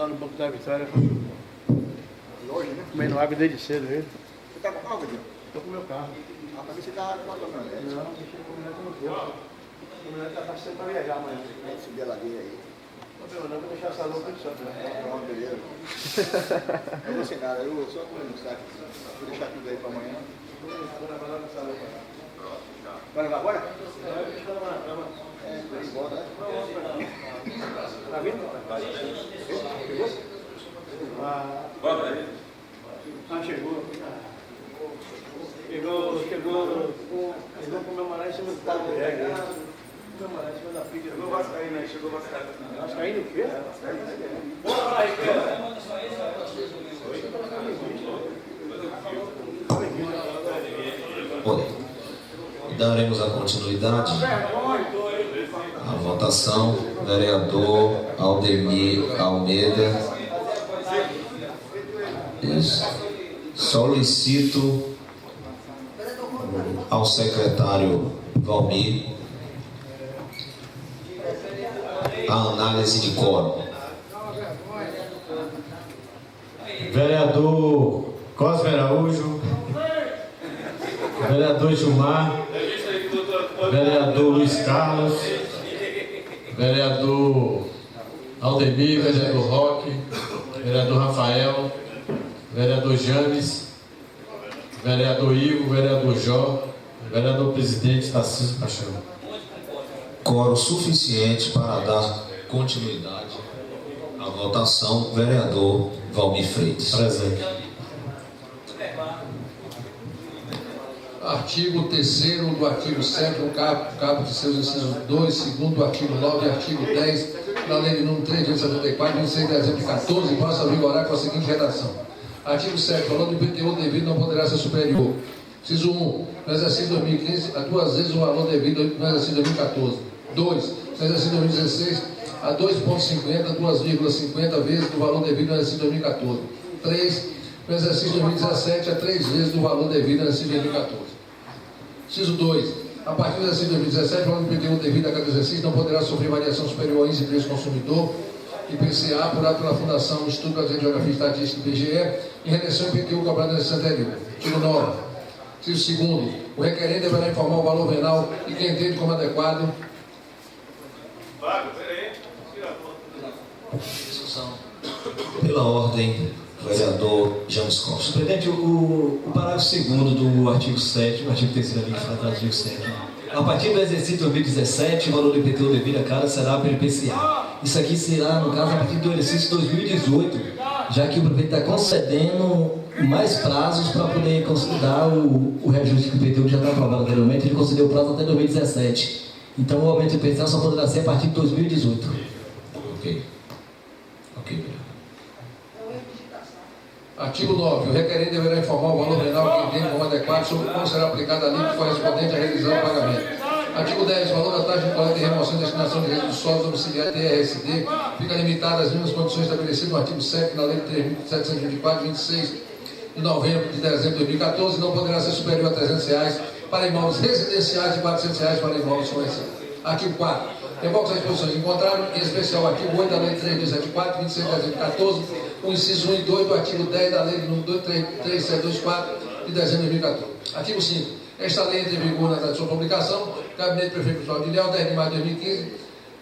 lá no Banco da Vitória. Hoje, né? Comendo água desde cedo, ele. Você tá com carro, Pedro? Tô com o meu carro. Ah, pra mim você tá com a caminhonete. Não, deixa eu comer no posto. O caminhonete tá passando pra viajar amanhã. Vamos subir a ladeira aí. Não, vou deixar essa louca de solto, né? Pronto, beleza. Eu vou sem nada, eu só vou no saco. Vou deixar tudo aí pra amanhã. Vou levar nessa louca. Vai levar agora? Deixa eu levar na cama. É, por aí volta, né? Tá vindo? Chegou? Chegou. Chegou com o meu maré em cima do pau do reggae. Meu maré em cima da pica. Chegou Vascaíno aí, chegou Vascaíno. Vascaíno o quê? Oi. Daremos a continuidade à votação. Vereador Aldemir Almeida. Isso. Solicito ao secretário Valmir a análise de quórum. Vereador Cosme Araújo, vereador Gilmar, vereador Luiz Carlos, vereador Aldemir, vereador Roque, vereador Rafael, vereador James, vereador Ivo, vereador Jó, vereador presidente Tarcísio Paixão. Quórum suficiente para dar continuidade à votação. Vereador Valmir Freitas. Presente. Artigo 3º do artigo 7º, cabo de seus incisos 2, segundo do artigo 9 e artigo 10 da lei de número 3.874, 26 de dezembro de 14, passa a vigorar com a seguinte redação. Artigo 7º, o valor do IPTU devido não poderá ser superior. Inciso 1, no exercício 2015, a 2 vezes o valor devido no exercício 2014. 2, no exercício 2016, a 2,50, 2,50 vezes do valor devido no exercício 2014. 3, no exercício 2017, a 3 vezes do valor devido no exercício 2014. Inciso 2. A partir do exercício 2017, o valor do IPTU devido a cada exercício não poderá sofrer variação superior ao índice de preço consumidor, IPCA, apurado pela Fundação Instituto Brasileiro de Geografia e Estatística, IBGE, em relação ao IPTU cobrado no exercício anterior. Artigo 9. Inciso 2. O requerente deverá informar o valor venal e quem entende como adequado. Discussão. Pela ordem, vereador James Costa. Presidente, o parágrafo 2º do artigo 7, o artigo 3º ali, do artigo 7. A partir do exercício 2017, o valor do IPTU devido a cada será pelo IPCA. Isso aqui será, no caso, a partir do exercício 2018, já que o prefeito está concedendo mais prazos para poder considerar o reajuste que o IPTU já está aprovado anteriormente. Ele concedeu o prazo até 2017. Então, o aumento do IPCA só poderá ser a partir de 2018. Ok. Ok. Artigo 9. O requerente deverá informar o valor venal que entende como adequado sobre como será aplicada a alíquota correspondente à revisão do pagamento. Artigo 10. O valor da taxa de coleta e remoção e destinação de resíduos sólidos domiciliares TRSD fica limitado às mesmas condições estabelecidas no artigo 7 da Lei 3.724, 26 de novembro de dezembro de 2014 e não poderá ser superior a R$300 para imóveis residenciais e R$400 para imóveis comerciais. Artigo 4. Revoga as disposições em contrário, em especial o artigo 8 da Lei 3.274, 26 de dezembro de 14, o inciso 1 e 2 do artigo 10 da Lei número 3724 de dezembro de 2014. Artigo 5. Esta lei entra em vigor na data de sua publicação. Gabinete Prefeito Pessoal de Ilhéus, 10 de maio de 2015,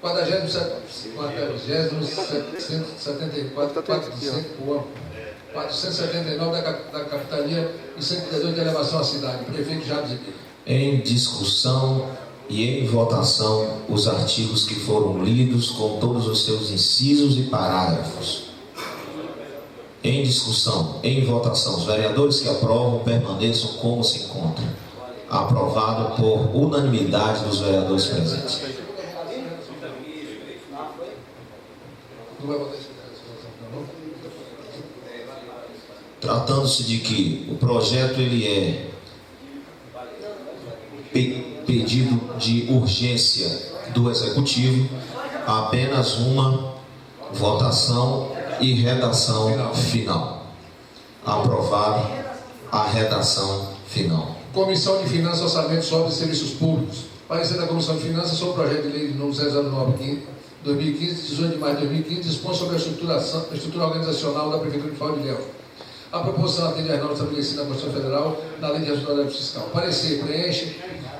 479 da capitania e 132 de elevação à cidade. Prefeito Jabes Ribeiro. Em discussão e em votação os artigos que foram lidos com todos os seus incisos e parágrafos. Em discussão, em votação, os vereadores que aprovam permaneçam como se encontram. Aprovado por unanimidade dos vereadores presentes. Tratando-se de que o projeto ele é pedido de urgência do Executivo, apenas uma votação e redação final. Aprovado a redação final. Comissão de Finanças, Orçamento, Obras e Serviços Públicos. Parecer da Comissão de Finanças sobre o projeto de lei de número 00915, 2015, 18 de maio de 2015, dispõe sobre a estrutura organizacional da Prefeitura Municipal de Ilhéus. A proposição atende às normas estabelecidas na Constituição Federal, na Lei de Responsabilidade Fiscal. Parecer preenche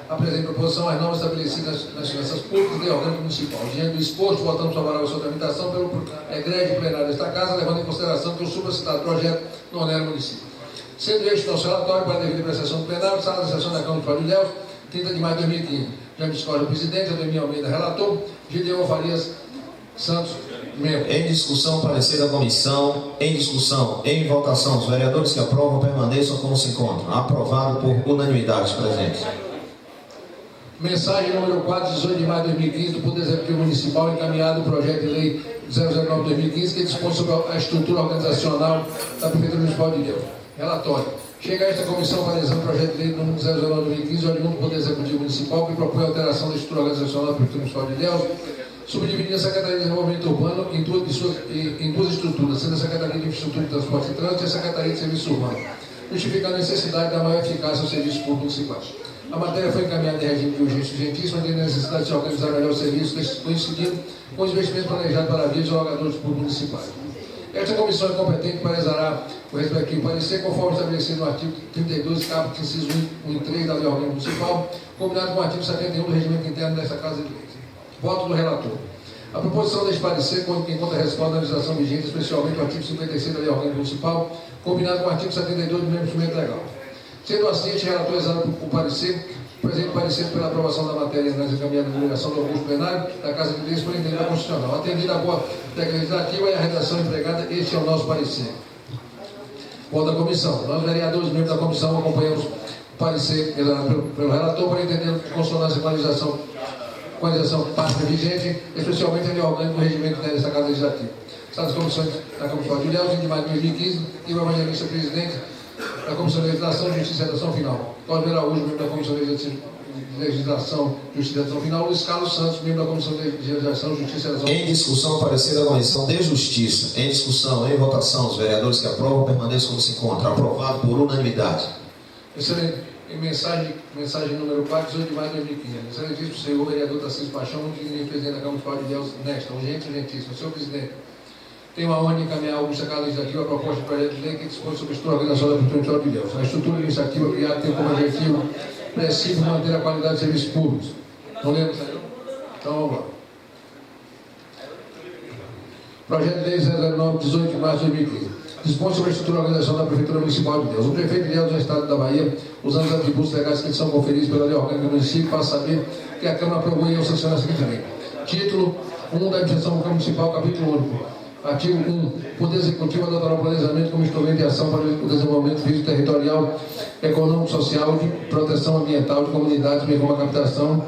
a presente proposição às normas estabelecidas nas finanças públicas e orgânico municipal. Diante do exposto, votamos favorável à sua tramitação pelo egrégio plenário desta Casa, levando em consideração que o supracitado projeto não onera o município. Sendo este nosso relatório para a devida apreciação do plenário, sala da sessão da Câmara Municipal de Ilhéus, 30 de maio de 2015. James Costa, presidente, Ademir Almeida, relator, Gideon Farias Santos, membro. Em discussão, parecer da comissão. Em discussão, em votação, os vereadores que aprovam permaneçam como se encontram. Aprovado por unanimidade, os presentes. Mensagem número 4, 18 de maio de 2015, do Poder Executivo Municipal, encaminhado o projeto de lei 009/2015, que dispõe sobre a estrutura organizacional da Prefeitura Municipal de Ilhéus. Relatório. Chega a esta comissão para analisar o projeto de lei número 009/2015, oriundo do Poder Executivo Municipal, que propõe a alteração da estrutura organizacional da Prefeitura Municipal de Ilhéus, subdividindo a Secretaria de Desenvolvimento Urbano em duas estruturas, sendo a Secretaria de Infraestrutura de Transporte e Trânsito e a Secretaria de Serviços Urbanos, justificando a necessidade da maior eficácia aos serviços públicos municipais. A matéria foi encaminhada em regime de urgência urgentíssima, tendo a necessidade de se organizar melhor os serviços, coincidindo com os investimentos planejados para a via dos alogadores públicos municipais. Esta comissão é competente para exarar o respectivo parecer, conforme estabelecido no artigo 32, caput inciso 1 e 3 da Lei Orgânica Municipal, combinado com o artigo 71 do Regimento Interno desta Casa de Leis. Voto do relator. A proposição deste parecer encontra resposta à legislação vigente, especialmente o artigo 56 da Lei Orgânica Municipal, combinado com o artigo 72 do mesmo instrumento legal. Sendo assim, este relator exala o parecer, presente parecer pela aprovação da matéria encaminhada na delegação do Augusto Plenário da Casa de Leis por entendimento constitucional. Atendida a boa técnica legislativa e a redação empregada, este é o nosso parecer. Voto da comissão. Nós, vereadores, membros da comissão, acompanhamos o parecer exalado pelo relator para entender em consonância com a legislação pátria vigente, especialmente a lei orgânica do regimento desta Casa Legislativa. Está nas comissões da Comissão de Ilhéus, 20 de maio de 2015, e o evangelista presidente da Comissão de Legislação, Justiça e Redação Final. Cláudio Araújo, membro da Comissão de Legislação, Justiça e Redação Final. Luiz Carlos Santos, membro da Comissão de Legislação, Justiça e Redação Final. Em discussão, parecer da Comissão de Justiça. Em discussão, em votação, os vereadores que aprovam permaneçam como se encontram. Aprovado por unanimidade. Excelente. Em mensagem número 4, 18 de maio de 2015. Excelentíssimo senhor vereador Tarcísio Paixão, muito digno presidente da Câmara Municipal de Ilhéus, nesta, urgentíssimo. Senhor presidente, tenho a honra de encaminhar ao Casa Legislativa a proposta de projeto de lei que dispõe sobre a estrutura organizacional da Prefeitura Municipal de Ilhéus. A estrutura administrativa criada tem como objetivo preciso manter a qualidade de serviços públicos. Não lembro, senhor? Então vamos lá. Projeto de lei 009, 18 de março de 2015. Dispõe sobre a estrutura organizacional da Prefeitura Municipal de Ilhéus. O prefeito de Ilhéus do Estado da Bahia, usando os atributos legais que lhe são conferidos pela Lei Orgânica do Município, para saber que a Câmara aprovou e eu sanciono a seguinte lei. Título 1 da Administração Municipal, capítulo único. Artigo 1. O Poder Executivo adotará o planejamento como instrumento de ação para o desenvolvimento físico, territorial, econômico, social, de proteção ambiental de comunidades, bem como a captação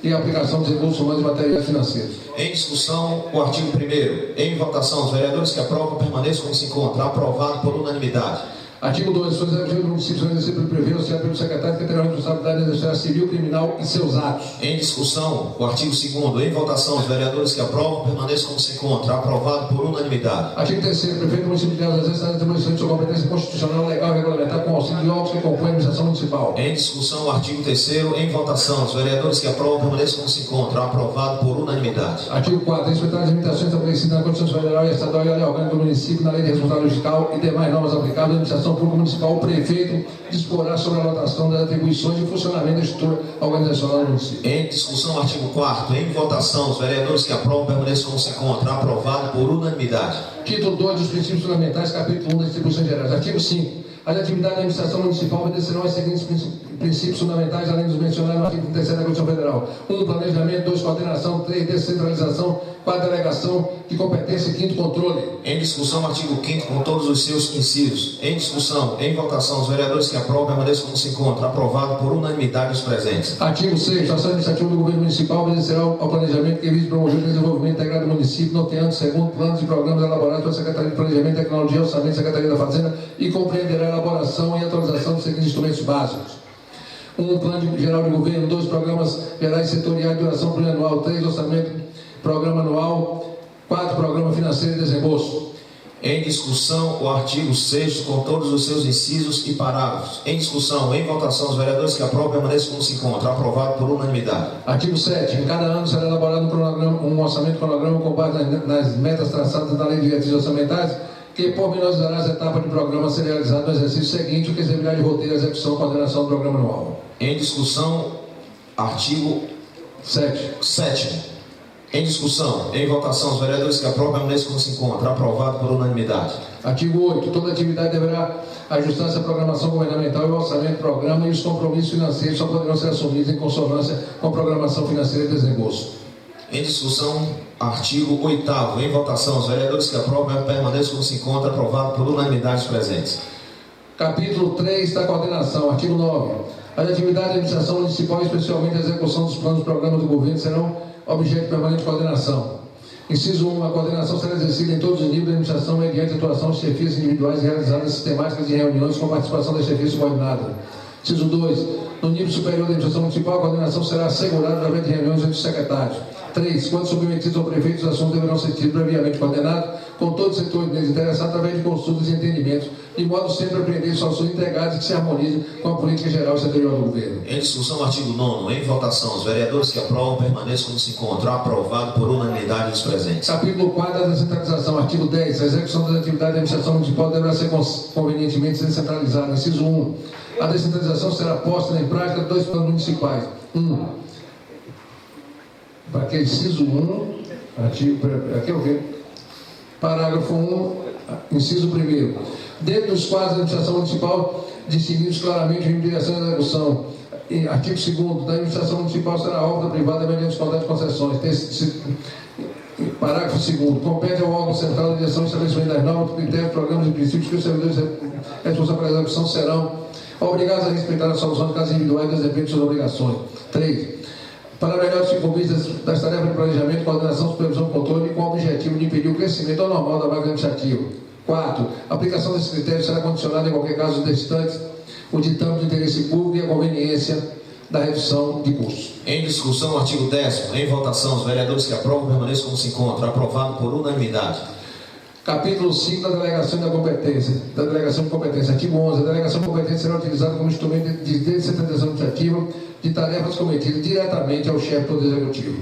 e a aplicação dos recursos humanos e materiais financeiros. Em discussão, o artigo 1º. Em votação, os vereadores que aprovam permaneçam como se encontram. Aprovado por unanimidade. Artigo 2. Os executivos do município são exercidos pelo prefeito, auxiliado pelo secretário, que terá a responsabilidade de exercer a civil, criminal e seus atos. Em discussão, o artigo 2º. Em votação, os vereadores que aprovam permaneçam como se encontram. Aprovado por unanimidade. Artigo 3º. O prefeito do município de Ilhéus exerce as atribuições de sua competência constitucional, legal e regulamentar com auxílio de órgãos que compõem a administração municipal. Em discussão, o artigo 3º. Em votação, os vereadores que aprovam permaneçam como se encontram. Aprovado por unanimidade. Artigo 4. Respeitar as limitações estabelecidas na Constituição Federal e Estadual e a Lei Orgânica do Município, na Lei de Responsabilidade Fiscal e demais normas aplicáveis à administração pública municipal, o prefeito disporá sobre a lotação das atribuições e funcionamento da estrutura organizacional do município. Em discussão, artigo 4º. Em votação, os vereadores que aprovam permaneçam como se encontram. Aprovado por unanimidade. Título 2 dos princípios fundamentais, capítulo 1 das distribuições gerais. Artigo 5. As atividades da administração municipal obedecerão aos seguintes princípios fundamentais, além dos mencionados no artigo 37 da Constituição Federal. 1. Planejamento. 2. Coordenação. 3. Descentralização. 4. Delegação de competência. E 5. Controle. Em discussão, artigo 5º com todos os seus incisos. Em discussão, em votação, os vereadores que aprovam permaneçam como se encontram. Aprovado por unanimidade os presentes. Artigo 6. A ação administrativa do governo municipal obedecerá ao planejamento que vise promover o desenvolvimento integrado do município, norteando segundo planos e programas elaborados pela Secretaria de Planejamento, Tecnologia, Orçamento, Secretaria da Fazenda e compreenderá a elaboração e atualização dos seguintes instrumentos básicos. 1. Plano geral de governo. 2. Programas gerais setoriais de duração plurianual. 3. Orçamento, programa anual. 4. Programa financeiro e desembolso. Em discussão, o artigo 6º com todos os seus incisos e parágrafos. Em discussão, em votação, os vereadores que aprovam permaneçam como se encontra. Aprovado por unanimidade. Artigo 7. Em cada ano será elaborado um orçamento cronograma com base nas metas traçadas na Lei de Diretrizes Orçamentais, que pormenorizará as etapas de programa a ser realizado no exercício seguinte, o que servirá de roteiro, execução e coordenação do programa anual. Em discussão, artigo 7º. Em discussão, em votação, os vereadores que aprovam permaneçam como se encontra. Aprovado por unanimidade. Artigo 8. Toda atividade deverá ajustar-se à programação governamental e ao orçamento do programa, e os compromissos financeiros só poderão ser assumidos em consonância com a programação financeira e desembolso. Em discussão, artigo 8º. Em votação, os vereadores que aprovam permaneçam como se encontra. Aprovado por unanimidade dos presentes. Capítulo 3 da coordenação. Artigo 9. As atividades da administração municipal, especialmente a execução dos planos e programas do governo, serão objeto de permanente coordenação. Inciso 1. A coordenação será exercida em todos os níveis da administração mediante atuação de chefias individuais realizadas sistemáticas em reuniões com participação da chefia subordinada. Inciso 2. No nível superior da administração municipal, a coordenação será assegurada através de reuniões entre os secretários. 3. Quando submetidos ao prefeito, os assuntos deverão ser previamente coordenados com todos os setores deles interessados através de consultas e entendimentos, de modo sempre a apreender soluções integradas que se harmonizem com a política geral e setorial do governo. Em discussão, artigo 9º. Em votação, os vereadores que aprovam permaneçam como se encontram. Aprovado por unanimidade dos presentes. Capítulo 4 da descentralização. Artigo 10. A execução das atividades da administração municipal deverá ser convenientemente descentralizada. Inciso 1. A descentralização será posta em prática dois planos municipais. Para aquele inciso 1, aqui é o quê? Parágrafo 1, inciso 1º. Dentro dos quadros da administração municipal, distinguidos claramente em direção à execução. Artigo 2º. Da administração municipal será obra privada mediante os contratos de concessões. Parágrafo 2º. Compete ao órgão central da direção estabelecimento das normas, critérios, programas e princípios que os servidores responsáveis pela execução serão obrigados a respeitar a solução de casos individuais e desempenho de suas obrigações. 3. Para melhor se incumbir das tarefas de planejamento, coordenação, supervisão e controle, com o objetivo de impedir o crescimento anormal da vaga administrativa. 4. A aplicação desses critérios será condicionada, em qualquer caso distante, o ditame de interesse público e a conveniência da redução de custos. Em discussão, artigo 10º. Em votação, os vereadores que aprovam permaneçam como se encontram. Aprovado por unanimidade. Capítulo 5 da delegação da competência. Da delegação de competência. Artigo 11. A delegação de competência será utilizada como instrumento de descentralização administrativa de tarefas cometidas diretamente ao chefe do Poder Executivo.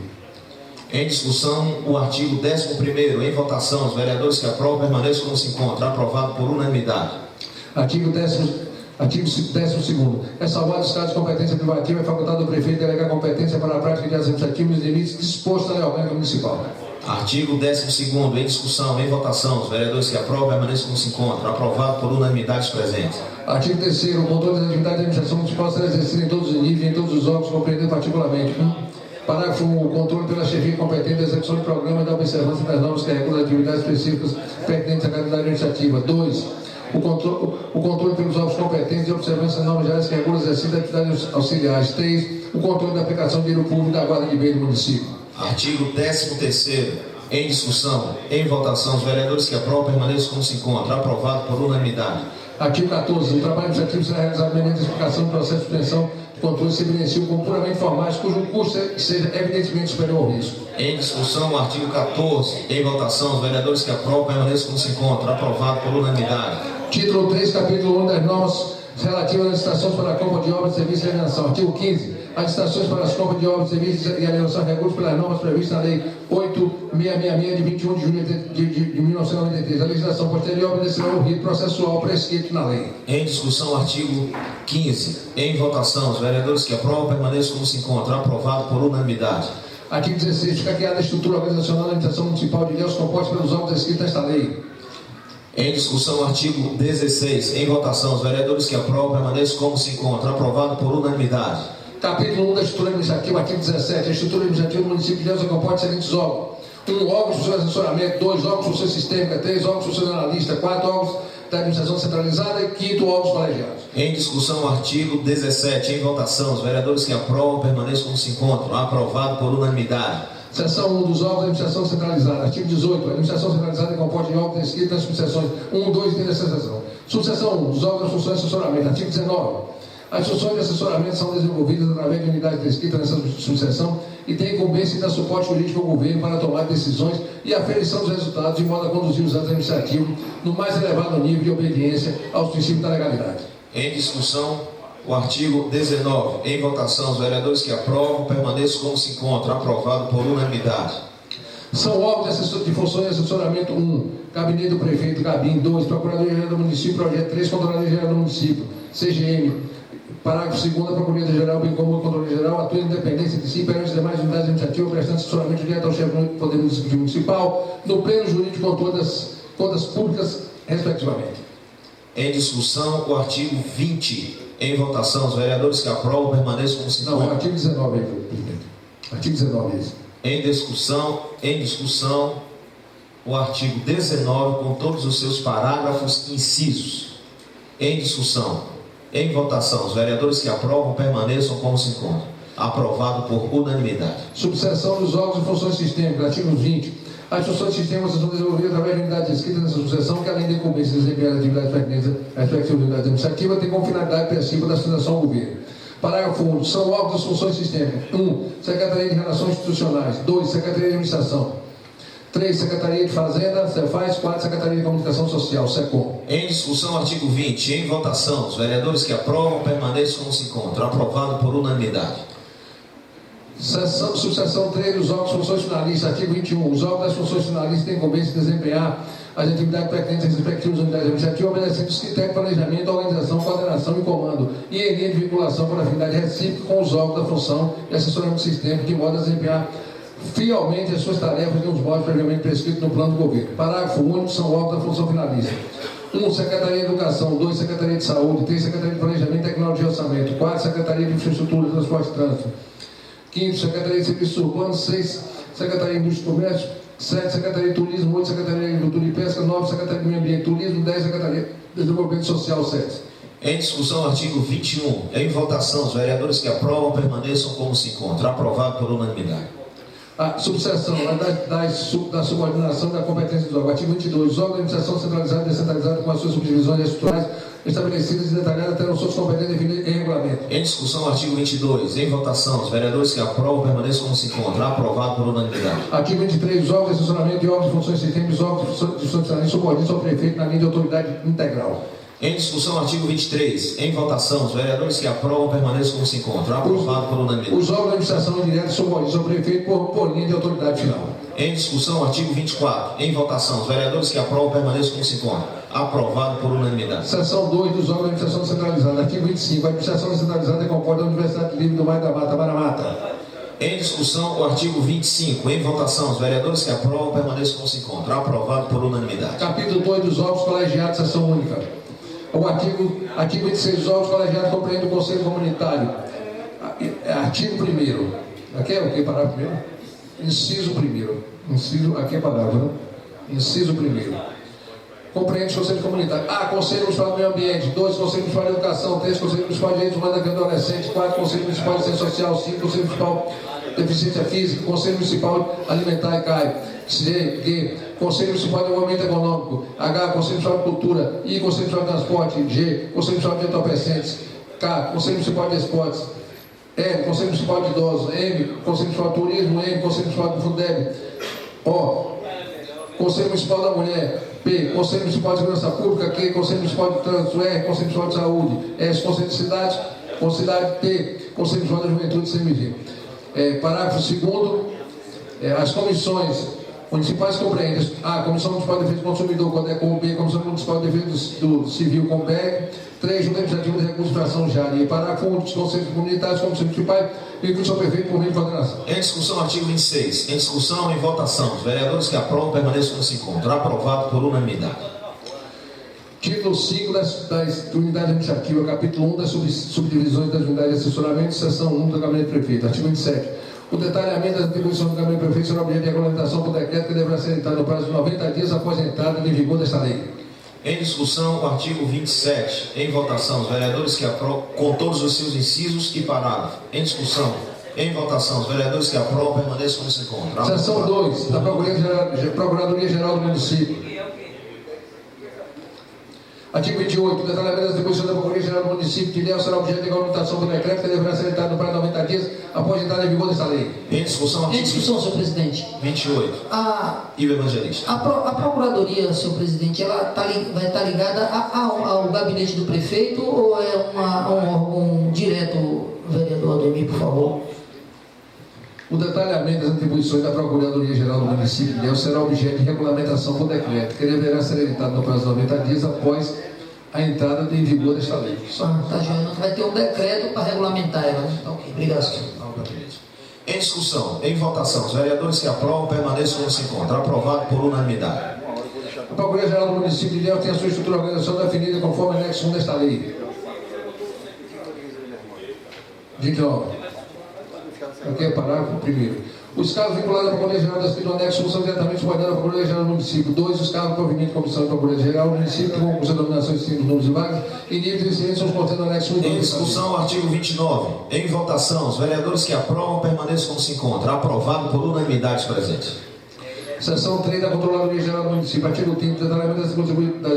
Em discussão, o artigo 11º. Em votação, os vereadores que aprovam permaneçam como se encontram. Aprovado por unanimidade. Artigo 12º. É salvado os casos de competência privativa, é facultado ao prefeito delegar competência para a prática de atos administrativos nos limites dispostos na lei orgânica municipal. Artigo 12º. Em discussão, em votação, os vereadores que aprovam permaneçam como se encontram. Aprovado por unanimidade dos presentes. Artigo 3º. O controle das atividades da administração municipal será exercido em todos os níveis e em todos os órgãos, compreendendo particularmente. Parágrafo 1. O controle pela chefia competente da execução de programa e da observância das normas que regulam as atividades específicas pertinentes à categoria administrativa. 2. O controle pelos órgãos competentes e observância das normas gerais que regulam o exercício de atividades auxiliares. 3. O controle da aplicação de dinheiro público da guarda de bem do município. Artigo 13º. Em discussão, em votação, os vereadores que aprovam permaneçam como se encontram. Aprovado por unanimidade. Artigo 14. O trabalho administrativo será realizado mediante a explicação do processo de suspensão de controle se evidenciam como puramente formais, cujo custo seja evidentemente superior ao risco. Em discussão, o artigo 14. Em votação, os vereadores que aprovam permaneçam como se encontram. Aprovado por unanimidade. Título 3, capítulo 1 das normas relativas às licitações para a compra de obras, serviços e alienação. Artigo 15. As licitações para as compras de obras, serviços e alienação reguladas pelas normas previstas na Lei 8.666 de 21 de junho de 1993. A legislação posterior obedecerá ao rito processual prescrito na lei. Em discussão, artigo 15. Em votação, os vereadores que aprovam permaneçam como se encontram. Aprovado por unanimidade. Artigo 16. Fica criada a estrutura organizacional da administração municipal de Ilhéus composta pelos órgãos descritos nesta lei. Em discussão, artigo 16. Em votação, os vereadores que aprovam permaneçam como se encontram. Aprovado por unanimidade. Capítulo 1 da estrutura administrativa, artigo 17. A estrutura administrativa do município de Ilhéus comporta os seguintes órgãos: 1. Órgãos de função de assessoramento. 2. Órgãos de função sistêmica. 3. Órgãos de função analista. 4. Órgãos da administração centralizada. E 5. Órgãos colegiados. Em discussão, artigo 17. Em votação, os vereadores que aprovam permaneçam como se encontram. Aprovado por unanimidade. Seção 1 dos órgãos da administração centralizada. Artigo 18. A administração centralizada comporta de órgãos descritos nas subseções 1, 2 e 3 da seção. Subseção 1. Dos órgãos de função de assessoramento. Artigo 19. As funções de assessoramento são desenvolvidas através de unidades descritas nessa subseção e têm incumbência em dar suporte jurídico ao governo para tomar decisões e aferição dos resultados, de modo a conduzir os atos administrativos no mais elevado nível de obediência aos princípios da legalidade. Em discussão, o artigo 19. Em votação, os vereadores que aprovam permaneçam como se encontram. Aprovado por unanimidade. São órgãos de funções de assessoramento 1, Gabinete do Prefeito, GABIN, 2, Procuradoria-Geral do Município, Projeto 3, Controladoria-Geral do Município, CGM. Parágrafo 2º, a Procuradoria-Geral, bem como a Controladoria-Geral, atua em independência de si perante as demais unidades administrativas, prestando assessoramento direto ao chefe do Poder Municipal, no pleno jurídico com todas públicas, respectivamente. Em discussão, o artigo 20. Em votação, os vereadores que aprovam permaneçam como se Não, encontram. é o artigo 19 aí, presidente. Artigo 19 é esse. Em discussão, o artigo 19 com todos os seus parágrafos e incisos. Em discussão, em votação, os vereadores que aprovam permaneçam como se encontram. Aprovado por unanimidade. Subseção dos órgãos e funções sistêmicas, artigo 20. As funções sistêmicas são desenvolvidas através de unidades escritas nessa subseção, que além de incumbência de desempenhar atividades pertinentes à respectiva unidade administrativa, tem como finalidade princípio da sustentação ao governo. Parágrafo 1. São órgãos e funções sistêmicas. 1. Secretaria de Relações Institucionais. 2. Secretaria de Administração. 3. Secretaria de Fazenda, Cefaz. 4. Secretaria de Comunicação Social, SECOM. Em discussão, artigo 20. Em votação, os vereadores que aprovam permaneçam como se encontram. Aprovado por unanimidade. Subseção 3 dos órgãos de funções finalistas, artigo 21. Os órgãos das funções finalistas têm incumbência de desempenhar as atividades pertinentes às respectivas unidades administrativas, obedecendo os critérios de planejamento, organização, coordenação e comando, e em linha de vinculação por afinidade recíproca com os órgãos da função e assessoramento sistêmico, de modo a desempenhar fielmente as suas tarefas nos modos previamente prescritos no plano do governo. Parágrafo único. São órgãos da função finalista. 1. Secretaria de Educação. 2. Secretaria de Saúde. 3. Secretaria de Planejamento, Tecnologia e Orçamento. 4. Secretaria de Infraestrutura, Transporte e Trânsito. 5. Secretaria de Serviços Urbanos. 6. Secretaria de Indústria e Comércio. 7. Secretaria de Turismo. 8. Secretaria de Agricultura e Pesca. 9. Secretaria de Meio Ambiente e Turismo. 10. Secretaria de Desenvolvimento Social. 7. Em discussão, artigo 21. Em votação, os vereadores que aprovam permaneçam como se encontram. Aprovado por unanimidade. A subseção da subordinação da competência dos órgãos. Artigo 22. Os órgãos de administração centralizada e descentralizada com as suas subdivisões estruturais estabelecidas e detalhadas terão suas competências definidas em regulamento. Em discussão, artigo 22. Em votação, os vereadores que aprovam permaneçam como se encontram. Aprovado por unanimidade. Artigo 23. Os órgãos de assessoramento e órgãos de funções sistêmicas e órgãos de funcionamento subordinam ao prefeito na linha de autoridade integral. Em discussão, artigo 23. Em votação, os vereadores que aprovam permaneçam como se encontram. Aprovado por unanimidade. Os órgãos de administração indireta subordinam ao prefeito por linha de autoridade final. Em discussão, artigo 24. Em votação, os vereadores que aprovam permaneçam como se encontram. Aprovado por unanimidade. Seção 2 dos órgãos de administração descentralizada. Artigo 25. A administração descentralizada é composta da Universidade Livre do Mar da Mata, Maramata. Em discussão, o artigo 25. Em votação, os vereadores que aprovam permaneçam como se encontram. Aprovado por unanimidade. Capítulo 2 dos órgãos colegiados, seção única. O artigo 26 dos órgãos colegiados compreende o Conselho Comunitário. Artigo 1º. Aqui é o que? Parágrafo 1º? Inciso 1º. Aqui é parágrafo, né? Inciso 1º. Compreende o Conselho Comunitário. A. Conselho Municipal do Meio Ambiente. 2. Conselho Municipal de Educação. 3. Conselho Municipal de Direitos Humanos da Adolescente. 4. Conselho Municipal de Ciência Social. 5. Conselho Municipal de Deficiência Física. Conselho Municipal Alimentar e CAI. G. Conselho Municipal de Desenvolvimento Econômico. H. Conselho Municipal de Cultura. I. Conselho Municipal de Transporte. G. Conselho Municipal de Entorpecentes. K. Conselho Municipal de Esportes. L. Conselho Municipal de Idosos. M. Conselho Municipal de Turismo. N. Conselho Municipal de Fundeb. O. Conselho Municipal da Mulher. P. Conselho Municipal de Segurança Pública. Q. Conselho Municipal de Trânsito. R. Conselho Municipal de Saúde. S. Conselho de Cidade. T. Conselho Municipal da Juventude, CMG. Parágrafo 2º. As comissões municipais compreendem: A. Comissão Municipal de Defesa do Consumidor, CODECOM. B. Comissão Municipal de Defesa do Civil, COMPEG. 3. Junta Administrativa de Recursos de Fração, JARI. Parágrafo único. Os conselhos comunitários, comissões municipais e o prefeito por meio de coordenação. Em discussão, artigo 26. Em discussão, em votação, os vereadores que aprovam permaneçam como se encontram. Aprovado por unanimidade. Título 5 das unidades administrativas, capítulo 1 das subdivisões das unidades de assessoramento, seção 1 do Gabinete do Prefeito. Artigo 27. O detalhamento das atribuições do Gabinete do Prefeito será objeto de regulamentação por decreto que deverá ser editado no prazo de 90 dias após a entrada em vigor desta lei. Em discussão, o artigo 27. Em votação, os vereadores que aprovam, com todos os seus incisos e parágrafos. Em discussão, em votação, os vereadores que aprovam permaneçam como se encontram. Seção 2 da Procuradoria-Geral do Município. Artigo 28. O detalhamento das atribuições da Procuradoria Geral do Município de Ilhéus será objeto de regulamentação por decreto que deverá ser editado no prazo de 90 dias após a entrada em vigor dessa lei. Em discussão, Em artigo discussão, senhor presidente. 28. Ivo Evangelista. A Procuradoria, senhor presidente, ela vai estar ligada ao gabinete do prefeito ou é um órgão direto, vereador Ademir, por favor? O detalhamento das atribuições da Procuradoria Geral do Município de Ilhéus será objeto de regulamentação por decreto, que deverá ser editado no prazo de 90 dias após a entrada em vigor desta lei. Tá, joia. Vai ter um decreto para regulamentar ela. Tá, ok. Obrigado, senhor. Em discussão, em votação, os vereadores que aprovam permaneçam como se encontram. Aprovado por unanimidade. A Procuradoria Geral do Município de Ilhéus tem a sua estrutura organizacional definida conforme o anexo 1 desta lei. 29. Aqui é parágrafo primeiro. Os cargos vinculados à Procuradoria Geral descritos no anexo 1 são diretamente subordinados à Procuradoria Geral do Município. 2. Os cargos provenientes de comissão de Procuradoria Geral do Município, com sua denominação de símbolos, números e vagas, e níveis incidentes são contidos no anexo 1 e 2. Em discussão, artigo 29. Em votação, os vereadores que aprovam permaneçam como se encontram. Aprovado por unanimidade presente. Seção 3 da Controladoria Geral do Município. Artigo 5º. Detalhamento das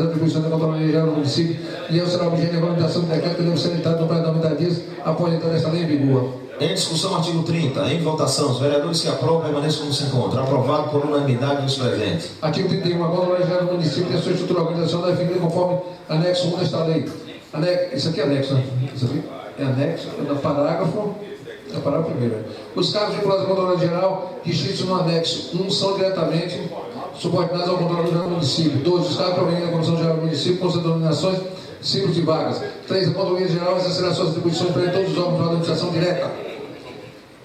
atribuições da Controladoria Geral do Município. E eu será objeto de regulamentação de decreto que deve ser editado no prazo de 90 dias após a entrada desta lei em vigor. Em discussão, artigo 30. Em votação, os vereadores que aprovam permaneçam como se encontram. Aprovado por unanimidade dos presentes. Artigo 31. A Controladoria Geral do Município tem a sua estrutura organizacional definida conforme anexo 1 desta lei. Isso aqui é anexo, né? Isso aqui é anexo, é no parágrafo. É o parágrafo primeiro. Os cargos vinculados à Controladoria Geral, restritos no anexo 1, são diretamente subordinados ao Controlador Geral do Município. 2. Os cargos provenientes da Comissão Geral do Município, com suas denominações, símbolos e vagas. 3. A Controladoria Geral exercerá suas atribuições para todos os órgãos da administração direta.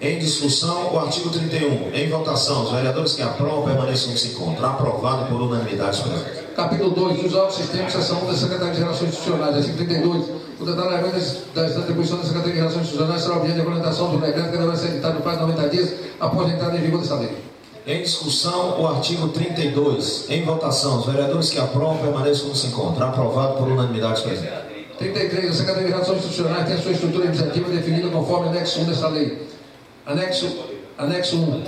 Em discussão, o artigo 31. Em votação, os vereadores que aprovam permaneçam como se encontram. Aprovado por unanimidade presente. Capítulo 2. Os órgãos sistemas, seção 1 da Secretaria de Relações Institucionais. Artigo 32. O detalhamento das atribuições da Secretaria de Relações Institucionais será objeto de regulamentação do decreto que deverá ser editado no prazo de 90 dias após a entrada em vigor desta lei. Em discussão, o artigo 32. Em votação, os vereadores que aprovam permaneçam como se encontram. Aprovado por unanimidade presente. 33. A Secretaria de Relações Institucionais tem a sua estrutura administrativa definida conforme anexo 1 desta lei. Anexo 1.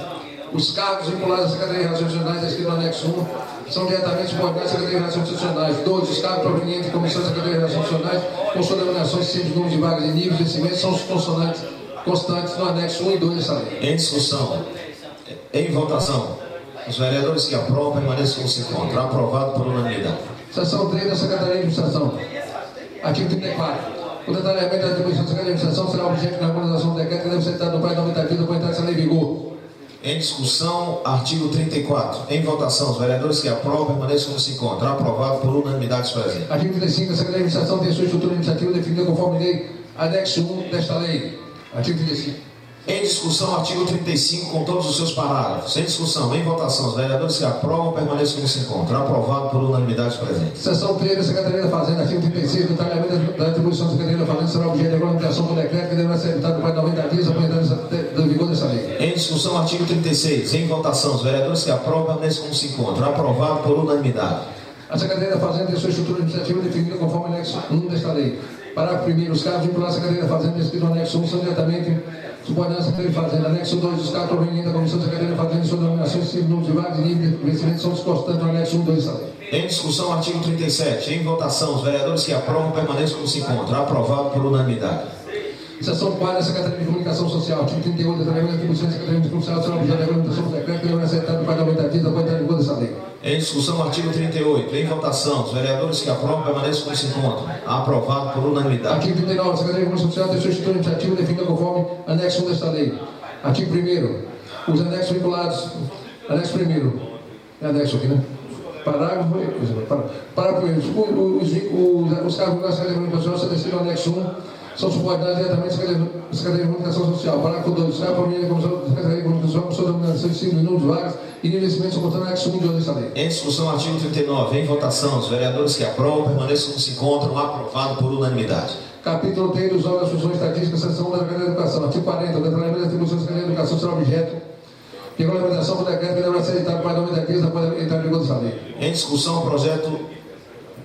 Os cargos vinculados à Secretaria de Relações Institucionais descritos no anexo 1 são diretamente subordinados à Secretaria de Relações Institucionais. 2. Os cargos provenientes de comissões da Secretaria de Relações Institucionais, com suas denominações, símbolos, números de vagas e níveis de vencimento, são os constantes no anexo 1 e 2 dessa lei. Em discussão, em votação, os vereadores que aprovam permaneçam como se encontram. Aprovado por unanimidade. Seção 3 da Secretaria de Administração. Artigo 34. O detalhamento da atribuição da Secretaria de Administração será objeto de regulamentação do decreto que deve ser editado no prazo de 90 dias após a entrada dessa lei em vigor. Em discussão, artigo 34. Em votação, os vereadores que aprovam permaneçam como se encontram. Aprovado por unanimidade presente. Artigo 35. A Secretaria de Administração tem sua estrutura administrativa definida conforme lei, anexo 1 desta lei. Artigo 35. Em discussão, artigo 35, com todos os seus parágrafos. Em discussão, em votação, os vereadores que aprovam permaneçam como se encontram. Aprovado por unanimidade presente. Seção 3 da Secretaria da Fazenda, artigo 36, o detalhamento da atribuição da Secretaria da Fazenda será objeto de regulamentação por decreto que deverá ser editado no prazo de 90 dias após a entrada do vigor dessa lei. Em discussão, artigo 36. Em votação, os vereadores que aprovam permaneçam como se encontram. Aprovado por unanimidade. A Secretaria da Fazenda tem sua estrutura administrativa definida conforme o anexo 1 desta lei. Parágrafo 1º. Os cargos vinculados à Secretaria da Fazenda descritos no anexo 1 são diretamente subordinados à Secretaria de Fazenda. Anexo 2. Os cargos provenientes da Comissão da Secretaria da Fazenda e suas denominações, símbolos, números de vagas e níveis de vencimento são os constantes no anexo 1 e 2 desta lei. Em discussão, artigo 37. Em votação, os vereadores que aprovam permaneçam como se encontram. Aprovado por unanimidade. Seção 4 da Secretaria de Comunicação Social. Artigo 38. Detalhamento das atribuições da Secretaria de Comunicação Social será objeto de regulamentação do decreto que deverá ser editado no prazo de 90 dias após a entrada em vigor dessa lei. Em discussão, artigo 38. Em votação, os vereadores que aprovam permaneçam como se encontram. Aprovado por unanimidade. Artigo 39. A Secretaria de Comunicação Social tem sua estrutura administrativa definida conforme anexo 1 desta lei. Artigo 1º. Os anexos vinculados. Anexo 1º. É anexo aqui, né? Parágrafo 1º. Os cargos vinculados à Secretaria de Comunicação Social são descritos no anexo 1. São subordinados diretamente à Secretaria de Comunicação Social. Parágrafo 2. Os cargos provenientes da Secretaria de Comunicação com suas denominações, símbolos, números de vagas e níveis de vencimento são contados no anexo 1 e 2 desta lei. Em discussão, artigo 39. Em votação, os vereadores que aprovam permaneçam como se encontram. Aprovado por unanimidade. Capítulo 3 dos órgãos das funções estatísticas, seção 1 da Secretaria de Educação. Artigo 40. O detalhamento das atribuições da Secretaria de Educação será objeto de regulamentação por decreto que deverá ser editado para 90 dias após a entrada em vigor desta lei. Em discussão, o projeto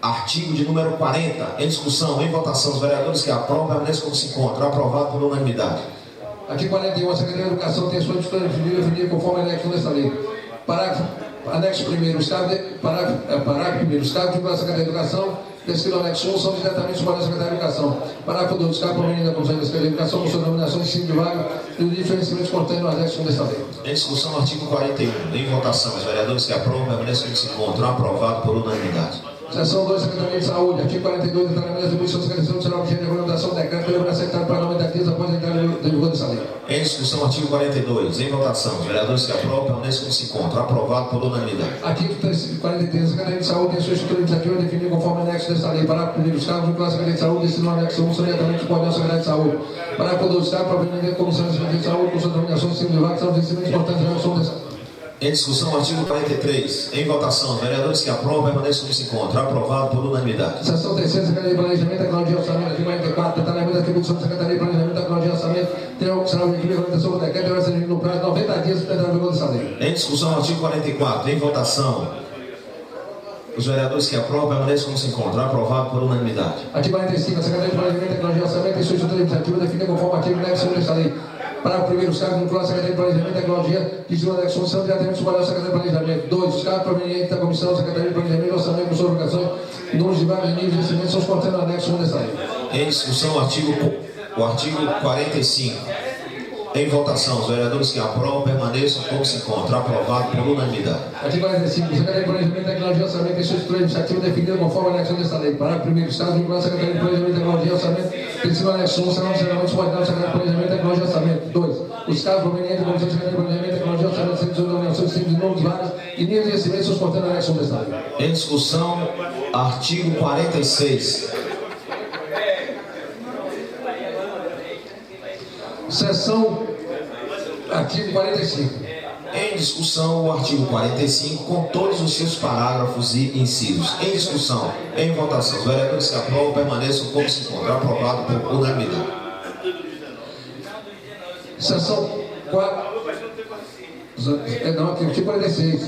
artigo de número 40. Em discussão, em votação, os vereadores que aprovam permaneçam como se encontram. Aprovado por unanimidade. Artigo 41. A Secretaria de Educação tem a sua estrutura definida conforme anexo 1 desta lei. Parágrafo 1º. Os cargos vinculados à Secretaria de Educação descrito no anexo 1 são diretamente subordinados à Secretaria de Educação. Parágrafo 2. Os cargos provenientes da Comissão da Secretaria de Educação com sua denominação de ensino de vaga e o diferenciamento contém no anexo 1 desta lei. Em discussão, artigo 41. Em votação, os vereadores que aprovam permanecem como se encontram. Aprovado por unanimidade. Seção 2, Secretaria de Saúde. Artigo 42, detalhamento da atribuição da Secretaria será objeto de regulamentação do decreto que deverá ser acatado para 90 dias após a entrada em vigor dessa lei. Em discussão, artigo 42. Em votação, os vereadores que aprovam permanecem como se encontram. Aprovado por unanimidade. Artigo 43, a Secretaria de Saúde tem sua estrutura administrativa definida conforme anexo desta lei. Parágrafo 1. Os cargos vinculados à Secretaria de Saúde destinam no anexo 1 são diretamente subordinados à Secretaria de Saúde. Parágrafo 2. Os cargos provenientes da Comissão da Secretaria de Saúde com sua denominação de ensino de vaga são decisões importantes no anexo 1 desta lei. Em discussão, artigo 43. Em votação, os vereadores que aprovam permanecem como se encontram. Aprovado por unanimidade. Seção 3ª, Secretaria de Planejamento, Tecnologia e Orçamento, artigo 44, detalhamento da atribuição da Secretaria de Planejamento, Tecnologia e Orçamento, será o equipe de regulamentação do decreto e deverá ser no prazo de 90 dias para entrar em vigor dessa lei. Em discussão, artigo 44. Em votação, os vereadores que aprovam permanecem como se encontram. Aprovado por unanimidade. Artigo 45, a Secretaria de Planejamento, Tecnologia e Orçamento tem sua estrutura administrativa definida conforme o artigo 9º desta lei. Parágrafo 1. Os cargos vinculados à Secretaria de Planejamento e Tecnologia diz no anexo 1 são diretamente subordinados à Secretaria de Planejamento. 2. Os cargos provenientes da Comissão da Secretaria de Planejamento e Orçamento com suas obrigações e números de vagas e níveis de investimento são os contidos no anexo 1 desta lei. Em discussão, o artigo 45. Em votação, os vereadores que aprovam permaneçam como se encontram. Aprovado por unanimidade. Artigo 45. A Secretaria de Planejamento, Tecnologia e Orçamento tem sua estrutura administrativa definida conforme o anexo 1 desta lei. Parágrafo 1. Os cargos vinculados à Secretaria de Planejamento, Tecnologia e Orçamento tem no anexo 1 serão necessariamente subordinados à Secretaria de Planejamento, Tecnologia e Orçamento. 2. Os cargos provenientes da Comissão da Secretaria de Planejamento, Tecnologia e Orçamento sem denominação de números de vagas e níveis de investimento são os contidos no anexo 1 desta lei. Em discussão, artigo 46. Seção artigo 45. Em discussão, o artigo 45, com todos os seus parágrafos e incisos. Em discussão, em votação, os vereadores que aprovam permaneçam como se encontram. Aprovado por unanimidade. Seção 4. Não, artigo 46.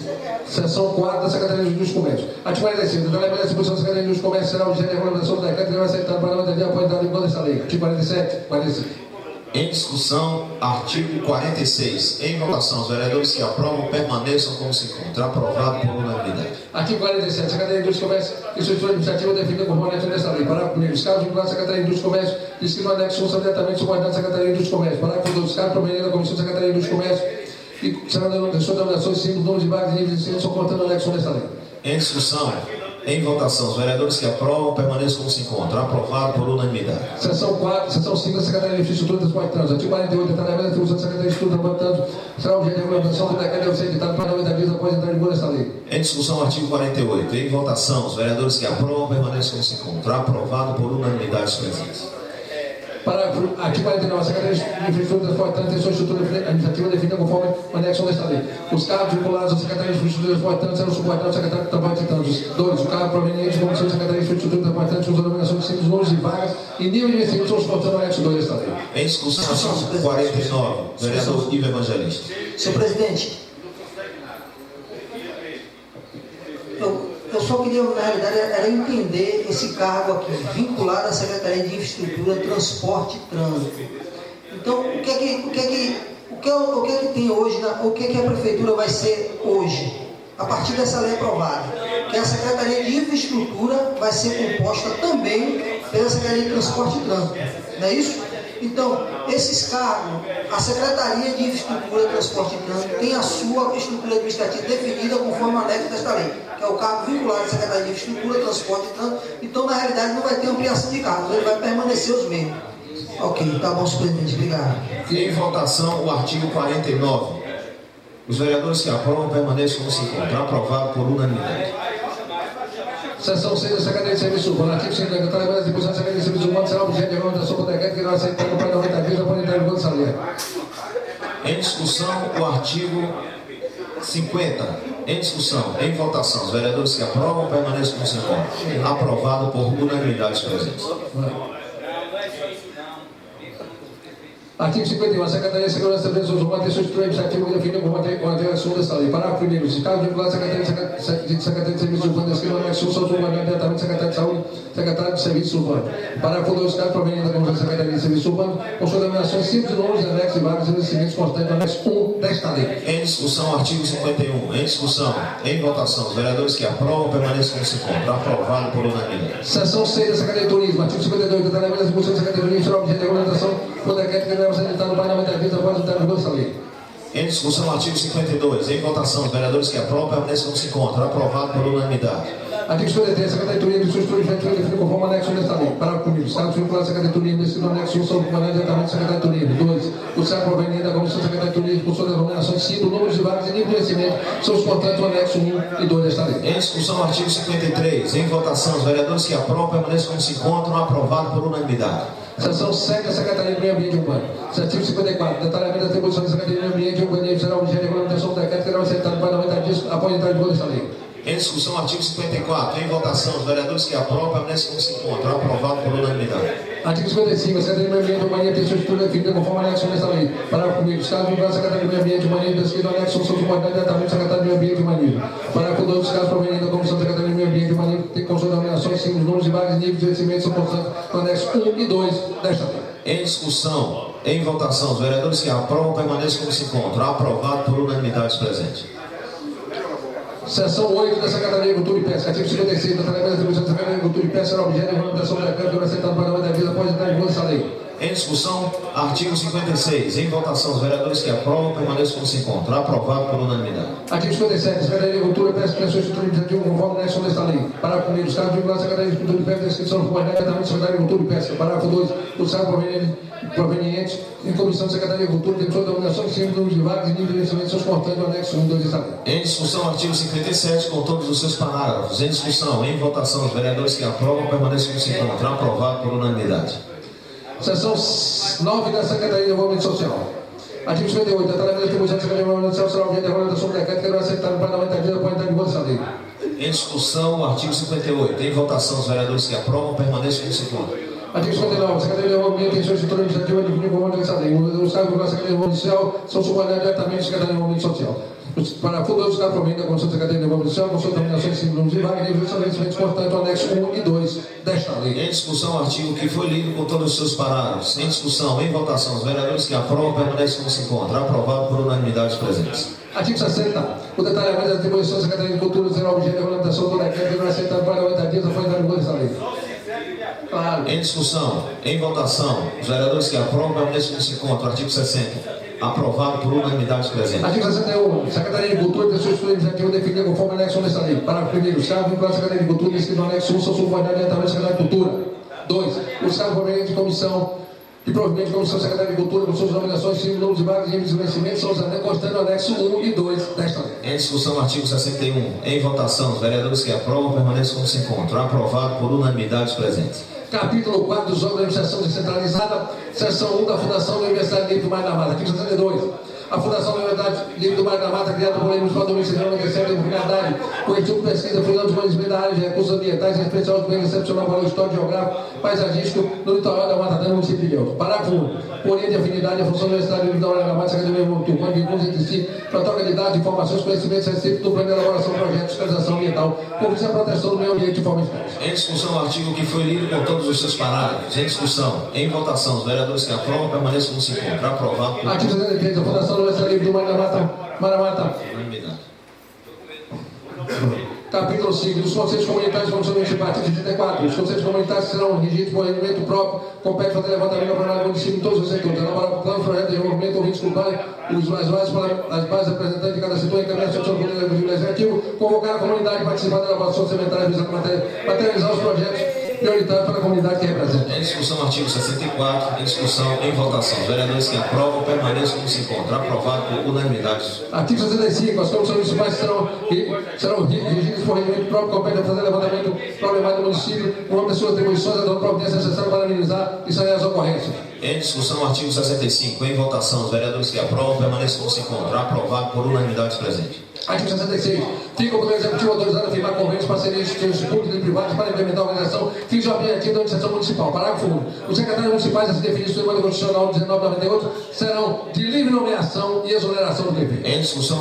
Seção 4 da Secretaria de Indústria e Comércio. Artigo 46. Detalhamento da distribuição da Secretaria de Indústria e Comércio será objeto de regulamentação do decreto que deverá ser acatado para 90 dias após a entrada em vigor desta lei. Artigo 47. 45. Em discussão, artigo 46. Em votação, os vereadores que aprovam permaneçam como se encontram. Aprovado por unanimidade. Artigo 47. A Secretaria de Indústria e Comércio e sua estrutura administrativa definida conforme o anexo desta lei. Parágrafo 1. Os cargos vinculados à Secretaria de Indústria e Comércio diz que no anexo 1 são diretamente subordinados à Secretaria de Indústria e Comércio. Parágrafo 2. Os cargos provenientes da Comissão da Secretaria de Indústria e Comércio e serão de sua denominação de símbolos, números de vagas e níveis de ensino são contados no anexo 1 desta lei. Em discussão, em votação, os vereadores que aprovam permaneçam como se encontram. Aprovado por unanimidade. Seção 4, seção 5 da Secretaria de Infraestrutura e Transporte e Trânsito. Artigo 48, detalhamento da atribuição da Secretaria de Infraestrutura e Transporte e Trânsito será objeto de regulamentação do decreto deve ser editado para 90 dias após entrar em vigor desta lei. Em discussão, artigo 48. Em votação, os vereadores que aprovam permaneçam como se encontram. Aprovado por unanimidade dos presentes. Parágrafo, artigo 49. A Secretaria de Infraestrutura e Transporte e Trânsito tem sua estrutura administrativa definida conforme o anexo desta lei. Os cargos vinculados à Secretaria de Infraestrutura e Transporte e Trânsito serão subordinados ao secretário de Transporte e Trânsito. 2. O cargo proveniente da Comissão da Secretaria de Infraestrutura e Transporte e Trânsito com denominação de símbolos, números de vagas e nível de investimento são os contidos no anexo 2 desta lei. Em discussão, artigo 49. Vereador Ivo Evangelista. Senhor presidente, eu só queria, na realidade, era entender esse cargo aqui, vinculado à Secretaria de Infraestrutura, Transporte e Trânsito. Então, o que é que tem hoje, o que é que a Prefeitura vai ser hoje, a partir dessa lei aprovada? Que a Secretaria de Infraestrutura vai ser composta também pela Secretaria de Transporte e Trânsito, não é isso? Então, esses cargos, a Secretaria de Infraestrutura, Transporte e Trânsito tem a sua estrutura administrativa definida conforme o anexo desta lei, que é o cargo vinculado à Secretaria de Infraestrutura, Transporte e Trânsito. Então, na realidade, não vai ter ampliação de cargos, ele vai permanecer os mesmos. Ok, tá bom, senhor presidente, obrigado. E em votação, o artigo 49. Os vereadores que aprovam permaneçam como se encontram. Aprovado por unanimidade. Seção 6 da Secretaria de Serviços Urbanos. Artigo 50. Detalhamento da distribuição da Secretaria de Serviços Urbanos será objeto de regulamentação do decreto que deverá ser editado para 90 dias após entrar em vigor dessa lei. Em discussão, o artigo 50. Em discussão, em votação, os vereadores que aprovam permaneçam como se encontram. Aprovado por unanimidade dos presentes. Artigo 51. A Secretaria de Segurança da Pessoas Humanas tem sua estrutura administrativa definida como a dessa lei. Parágrafo 1º. Os cargos vinculados à Secretaria de Serviços Urbanos descritos no anexo 1 são julgados diretamente Secretário de Saúde, Secretário de Serviços Urbanos. Parágrafo 2. Os cargos provenientes da Comissão da Secretaria de Serviços Urbanos com suas denominações simples, nomes, anexos e vagas e vencimentos constantes no anexo 1 desta lei. Em discussão, artigo 51. Em discussão, em votação, os vereadores que aprovam permaneçam como se encontram. Aprovado por unanimidade. Seção 6 da Secretaria de Turismo. Artigo 52. Detalhamento das funções da Secretaria de Turismo será objeto de regulamentação por decreto que deve ser editado no Parlamento da Vida após o término dessa lei. Em discussão, artigo 52. Em votação, os vereadores que aprovam permaneçam como se encontram. Aprovado por unanimidade. Artigo 53. A Secretaria de Turismo e sua estrutura administrativa define conforme anexo desta lei. Parágrafo 1º. Os cargos vinculados à Secretaria de Turismo descritos no anexo 1 são comandados diretamente do Secretário de Turismo. 2. Os cargos provenientes da Comissão Secretária de Turismo com suas denominações simples, números de vagas e nível de vencimento são os constantes do anexo 1 e 2 desta lei. Em discussão, artigo 53. Em votação, os vereadores que aprovam permaneçam como se encontram. Aprovado por unanimidade. Seção 7 da Secretaria de Meio Ambiente e Urbano. Artigo 54. Detalhamento das atribuições da Secretaria de Meio Ambiente e Urbanismo será objeto de regulamentação do decreto que será aceitado no Parlamento da Vida após a entrada em vigor desta lei. Em discussão, artigo 54. Em votação, os vereadores que aprovam permanecem como se encontram. Aprovado por unanimidade. Artigo 55. A Secretaria de Meio Ambiente e Urbanismo tem sua estrutura definida conforme anexo desta lei. Parágrafo 1º. Os cargos vinculados à Secretaria de Meio Ambiente e Urbanismo descritos no anexo 1 são subordinados diretamente ao Secretário de Meio Ambiente e Urbanismo. Parágrafo 2. Os cargos provenientes da Comissão Secretaria de Meio Ambiente e Urbanismo têm com suas denominações, símbolos, números e vagas e níveis de vencimento são constantes no anexo 1 e 2 desta lei. Em discussão, em votação, os vereadores que aprovam permaneçam como se encontram. Aprovado por unanimidade dos presentes. Seção 8 da Secretaria de Agricultura e Pesca. Artigo 56. Detalhamento das atribuições da Secretaria de Agricultura e Pesca será objeto de regulamentação do decreto que será aceitado no Parlamento da Vida após a entrada em vigor dessa lei. Em discussão, artigo 56. Em votação, os vereadores que aprovam permaneçam como se encontram. Aprovado por unanimidade. Artigo 57. A Secretaria de Agricultura e Pesca tem sua estrutura administrativa conforme a anexo desta lei. Parágrafo 1º. Os cargos vinculados à Secretaria de Agricultura e Pesca descrição subordinada diretamente à Secretaria de Agricultura e Pesca. Parágrafo 2. Os cargos provenientes em comissão da Secretaria de Agricultura têm sua denominação de símbolos, números de vagas e nível de vencimento seus constantes no anexo 1 e 2 desta lei. Em discussão, artigo 57, com todos os seus parágrafos. Em discussão, em votação, os vereadores que aprovam permaneçam como se encontram. Aprovado por unanimidade. Seção 9 da Secretaria de Desenvolvimento Social. Artigo 58. Detalhamento da atribuição da Secretaria de Desenvolvimento Social será objeto de regulamentação do decreto que será aceitado no Parlamento da Vida após a entrada em vigor dessa lei. Em discussão, artigo 58. Em votação, os vereadores que aprovam permaneçam como se encontram. Artigo 59. A Secretaria de Desenvolvimento tem sua estrutura administrativa definida conforme dessa lei. Os cargos da Secretaria de Desenvolvimento Social são subordinados diretamente à Secretaria de Desenvolvimento Social. Parágrafo 2. Os cargos provenientes da Comissão da Secretaria de Desenvolvimento Social com suas denominações de símbolos e vagas e níveis de vencimentos constantes no anexo 1 e 2 desta lei. Em discussão, artigo que foi lido com todos os seus parágrafos. Em discussão, em votação, os vereadores que aprovam permanecem como se encontram. Aprovado por unanimidade dos presentes. Artigo 60. O detalhamento das atribuições da Secretaria de Cultura será objeto de regulamentação do decreto que será aceitado no Parlamento da Vida após a entrada em vigor desta lei. Claro. Em discussão, em votação, os vereadores que aprovam permanecem como se encontram. Artigo 60. Aprovado por unanimidade dos presentes. Artigo 61. Secretaria de Cultura tem sua estrutura administrativa definida conforme anexo desta lei. Parágrafo 1º. Os cargos vinculados à Secretaria de Cultura descritos no anexo 1 são subordinados diretamente à Secretaria de Cultura. 2. Os cargos provenientes de comissão e provenientes de comissão Secretaria de Cultura com suas nominações, símbolos, números de vagas e níveis de vencimento são constantes no anexo 1 e 2 desta lei. Em discussão, artigo 61. Em votação, os vereadores que aprovam permanecem como se encontram. Aprovado por unanimidade dos presentes. Capítulo 4 dos órgãos de administração descentralizada, seção 1 da Fundação da Universidade Livre do Mar da Mata. Artigo 62. A Fundação da Universidade Livre do Mar da Mata, criada por lei municipal 2097, tem finalidade com o estudo, pesquisa, fundão de conhecimento da área de recursos ambientais, em especial do bem excepcional valor histórico, geográfico, paisagístico, no litoral da Mata Dana, município de Ilhéus. Parágrafo 1. Por linha de afinidade, a função da Universidade Livre do Mar da Mata, Secretaria de Meio Ambiente, vínculos entre si, para troca de dados, informações, conhecimentos recíprocos do plano de elaboração de projetos de fiscalização ambiental, com vista à proteção do meio ambiente de forma eficaz. Em discussão, o artigo que foi lido com todos os seus parágrafos. Em discussão, em votação, os vereadores que aprovam permaneçam como se encontram. Aprovado. Artigo 73. A Fundação da Universidade Livre do Mar da Mata. Unanimidade. Capítulo 5. Dos Conselhos Comunitários funcionamentos de artigo 34. Os Conselhos Comunitários serão regidos por rendimento próprio, compete fazer levantamento para o município em todos os setores, elaborar plano, projeto de desenvolvimento, ouvintes culturais, as bases representantes de cada setor, encaminhar a seção do Poder Legislativo, convocar a comunidade a participar da elaboração orçamentária visando materializar os projetos prioritários para a comunidade que representa. Em discussão, artigo 64. Em discussão, em votação. Os vereadores que aprovam permaneçam como se encontram. Aprovado por unanimidade. Artigo 65. As comissões municipais serão regidas por regimento próprio, compete a fazer levantamento problemático do município, no nome das suas atribuições, adotando providências necessárias para minimizar e sanear as ocorrências. Em discussão, artigo 65. Em votação, os vereadores que aprovam permaneçam como se encontram. Aprovado por unanimidade presente. Artigo 66. Fica o Poder Executivo autorizado a firmar convênios, parcerias, instituições públicas e privadas para implementar a organização fins e objetivos da administração municipal. Parágrafo 1. Os secretários municipais, assim definidos no Emenda Constitucional 1998, serão de livre nomeação e exoneração do prefeito. Em discussão.